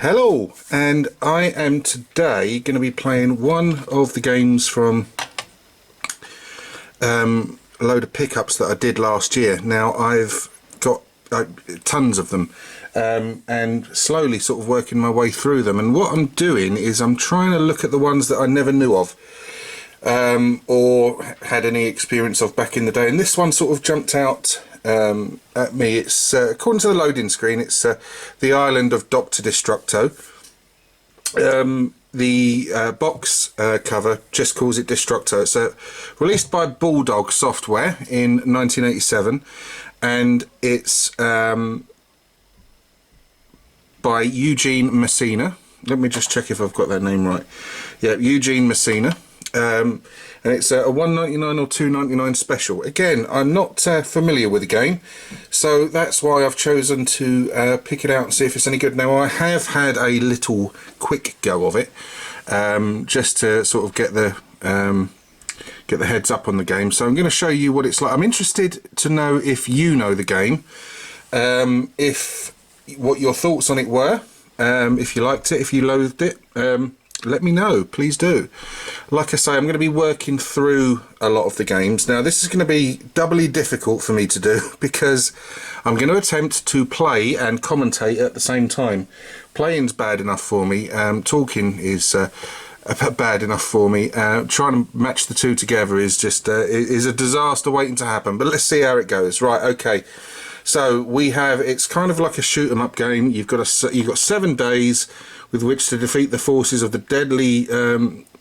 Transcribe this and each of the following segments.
Hello, and I am today going to be playing one of the games from a load of pickups that I did last year. Now I've got tons of them, and slowly sort of working my way through them, and what I'm doing is I'm trying to look at the ones that I never knew of or had any experience of back in the day, and this one sort of jumped out at me. It's according to the loading screen, it's the island of Dr. Destructo. The box cover just calls it Destructo. It's released by Bulldog Software in 1987, and it's by Eugene Messina. Let me just check if I've got that name right. Yeah, Eugene Messina. And it's a $1.99 or $2.99 special. Again, I'm not familiar with the game, so that's why I've chosen to pick it out and see if it's any good. Now, I have had a little quick go of it, just to sort of get the heads up on the game. So I'm going to show you what it's like. I'm interested to know if you know the game, what your thoughts on it were, if you liked it, if you loathed it. Let me know, please do. Like I say, I'm going to be working through a lot of the games. Now this is going to be doubly difficult for me to do because I'm going to attempt to play and commentate at the same time. Playing's bad enough for me, talking is bad enough for me. Trying to match the two together is just is a disaster waiting to happen, but let's see how it goes. Right, okay. So we have, it's kind of like a shoot 'em up game. You've got 7 days with which to defeat the forces of the deadly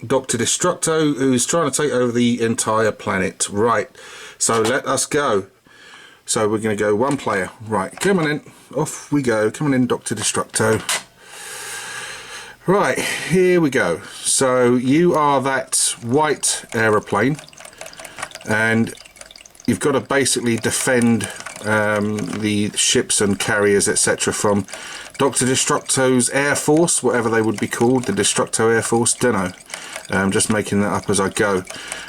Dr. Destructo, who's trying to take over the entire planet. Right, so let us go. So we're going to go one player. Right, come on in. Off we go. Come on in, Dr. Destructo. Right, here we go. So you are that white aeroplane, and you've got to basically defend the ships and carriers, etc., from Dr. Destructo's Air Force, whatever they would be called, the Destructo Air Force, don't know. I'm just making that up as I go.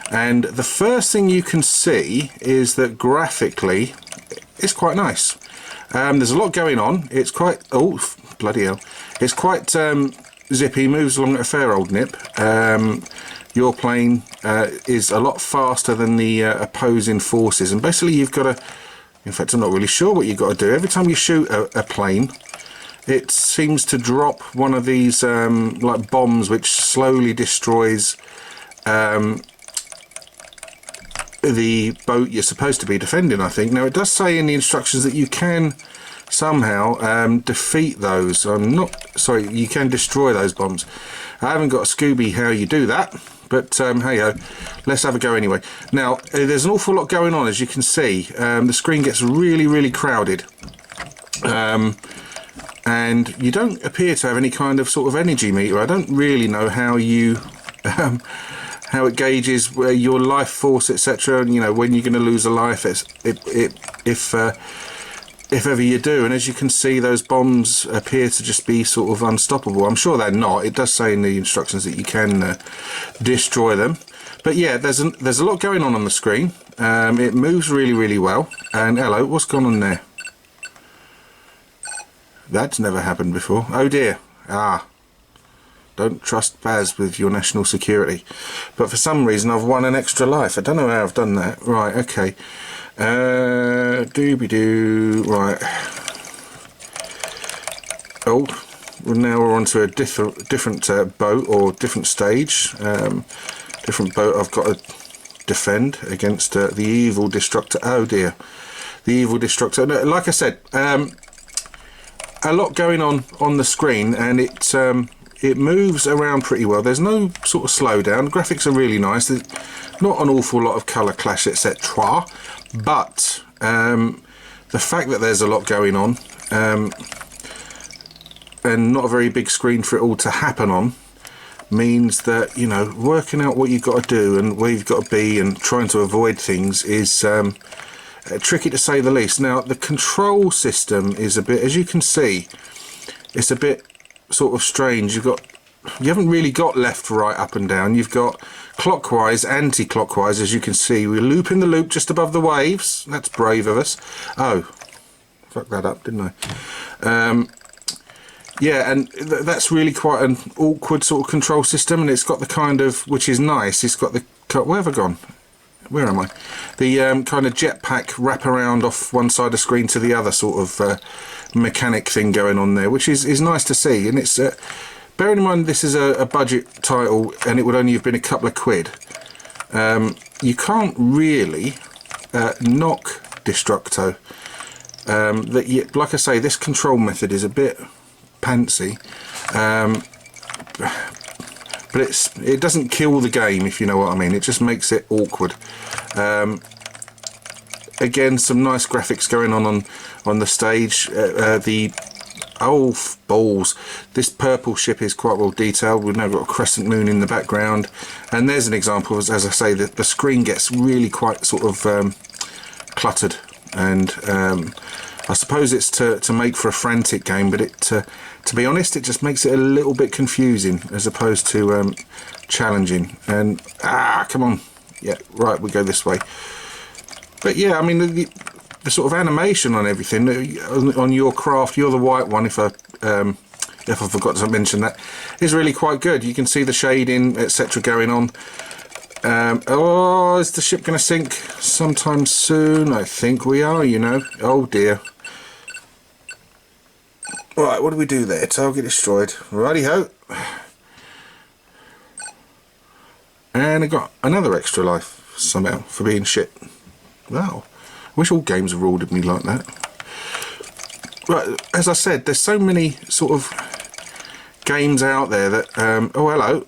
And the first thing you can see is that graphically it's quite nice. There's a lot going on. It's quite, oh bloody hell, it's quite zippy, moves along at a fair old nip. Your plane is a lot faster than the opposing forces, and basically you've got to, in fact I'm not really sure what you've got to do. Every time you shoot a plane, it seems to drop one of these like bombs which slowly destroys the boat you're supposed to be defending, I think. Now it does say in the instructions that you can somehow defeat those. I'm not, sorry, you can destroy those bombs. I haven't got a Scooby how you do that, but hey ho, let's have a go anyway. Now there's an awful lot going on, as you can see. The screen gets really crowded, and you don't appear to have any kind of sort of energy meter. I don't really know how you how it gauges your life force, etc., and you know when you're going to lose a life, if ever you do. And as you can see, those bombs appear to just be sort of unstoppable. I'm sure they're not. It does say in the instructions that you can destroy them. But yeah, there's a lot going on the screen. It moves really well. And hello, what's gone on there? That's never happened before. Oh dear. Ah. Don't trust Baz with your national security. But for some reason I've won an extra life. I don't know how I've done that. Right, okay. Dooby-doo. Right. Oh, well, now we're on to a different boat, or different stage. Different boat I've got to defend against the evil Destructor. Oh dear. The evil Destructor. No, like I said, a lot going on the screen, and it moves around pretty well. There's no sort of slowdown. The graphics are really nice. There's not an awful lot of colour clash, etc. But the fact that there's a lot going on, and not a very big screen for it all to happen on, means that, you know, working out what you've got to do and where you've got to be and trying to avoid things is tricky to say the least. Now the control system is a bit, as you can see, it's a bit sort of strange. You haven't really got left, right, up and down. You've got clockwise, anti-clockwise, as you can see. We're looping the loop just above the waves. That's brave of us. Oh, fucked that up, didn't I? yeah, and that's really quite an awkward sort of control system, and it's got the kind of, which is nice, it's got the, where have I gone? Where am I? The kind of jetpack wrap around off one side of the screen to the other sort of mechanic thing going on there, which is nice to see. And it's bearing in mind this is a budget title and it would only have been a couple of quid. You can't really knock Destructo. Like I say, this control method is a bit pantsy. But it doesn't kill the game, if you know what I mean. It just makes it awkward. Again, some nice graphics going on the stage. Balls! This purple ship is quite well detailed. We've now got a crescent moon in the background, and there's an example, as I say, that the screen gets really quite sort of cluttered. And I suppose it's to make for a frantic game, but to be honest, it just makes it a little bit confusing as opposed to challenging. And come on, yeah, right, we go this way. But yeah, I mean the sort of animation on everything on your craft, you're the white one. If I forgot to mention that, is really quite good. You can see the shading, etc., going on. Oh, is the ship going to sink sometime soon? I think we are, you know. Oh dear. Right, what do we do there? Target destroyed. Righty-ho. And I got another extra life somehow for being shit. Wow. I wish all games rewarded me like that. Right, as I said, there's so many sort of games out there that... oh, hello.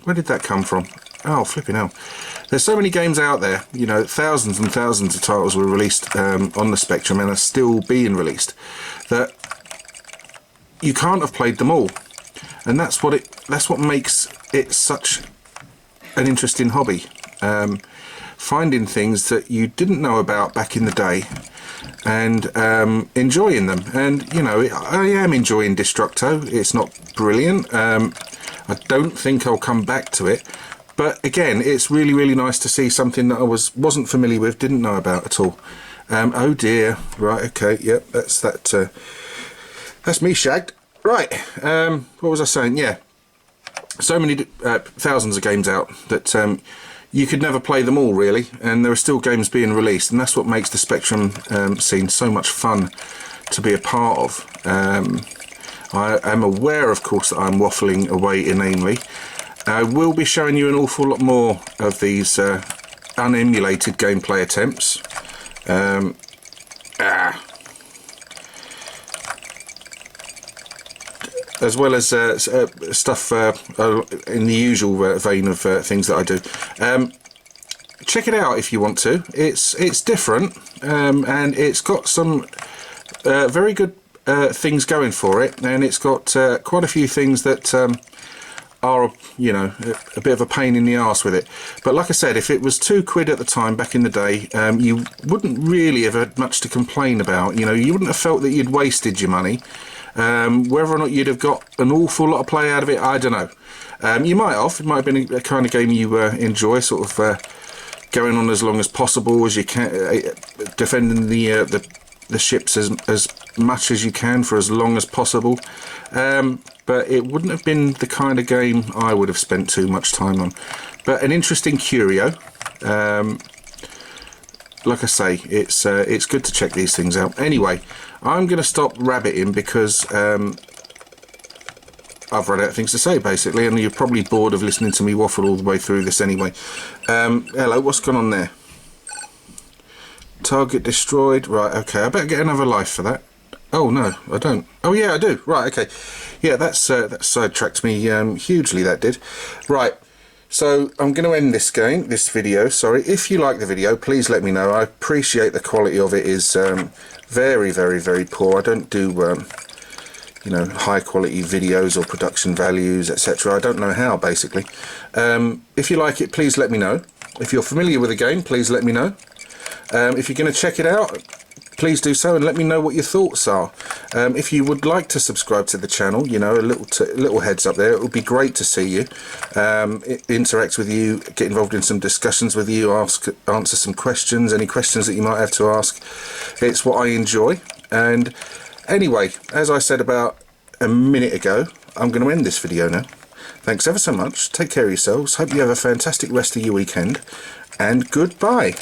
Where did that come from? Oh, flipping hell. There's so many games out there, you know, thousands and thousands of titles were released on the Spectrum and are still being released, that you can't have played them all. And that's what makes it such an interesting hobby. Finding things that you didn't know about back in the day and enjoying them. And, you know, I am enjoying Destructo. It's not brilliant. I don't think I'll come back to it. But again, it's really, really nice to see something that I wasn't familiar with, didn't know about at all. Oh dear. Right, okay, yep, that's that. That's me shagged. Right, what was I saying? Yeah, so many thousands of games out that you could never play them all, really, and there are still games being released, and that's what makes the Spectrum scene so much fun to be a part of. I am aware, of course, that I'm waffling away inanely. I will be showing you an awful lot more of these unemulated gameplay attempts. As well as stuff in the usual vein of things that I do. Check it out if you want to. It's different, and it's got some very good things going for it, and it's got quite a few things that are, you know, a bit of a pain in the arse with it. But like I said, if it was £2 at the time back in the day, you wouldn't really have had much to complain about. You know, you wouldn't have felt that you'd wasted your money. Whether or not you'd have got an awful lot of play out of it, I don't know. You might have. It might have been a kind of game you enjoy, sort of going on as long as possible as you can, defending the ships as much as you can for as long as possible. But it wouldn't have been the kind of game I would have spent too much time on. But an interesting curio. Like I say, it's good to check these things out. Anyway, I'm going to stop rabbiting because I've run out of things to say, basically, and you're probably bored of listening to me waffle all the way through this anyway. Hello, what's going on there? Target destroyed. Right, okay, I better get another life for that. Oh no, I don't. Oh yeah, I do. Right, okay. Yeah, that sidetracked me hugely, that did. Right, so I'm going to end this video, sorry. If you like the video, please let me know. I appreciate the quality of it is very, very, very poor. I don't do, you know, high quality videos or production values, etc. I don't know how, basically. If you like it, please let me know. If you're familiar with the game, please let me know. If you're going to check it out, please do so and let me know what your thoughts are. If you would like to subscribe to the channel, you know, a little heads up there, it would be great to see you, interact with you, get involved in some discussions with you, answer some questions, any questions that you might have to ask. It's what I enjoy. And anyway, as I said about a minute ago, I'm going to end this video now. Thanks ever so much. Take care of yourselves. Hope you have a fantastic rest of your weekend. And goodbye.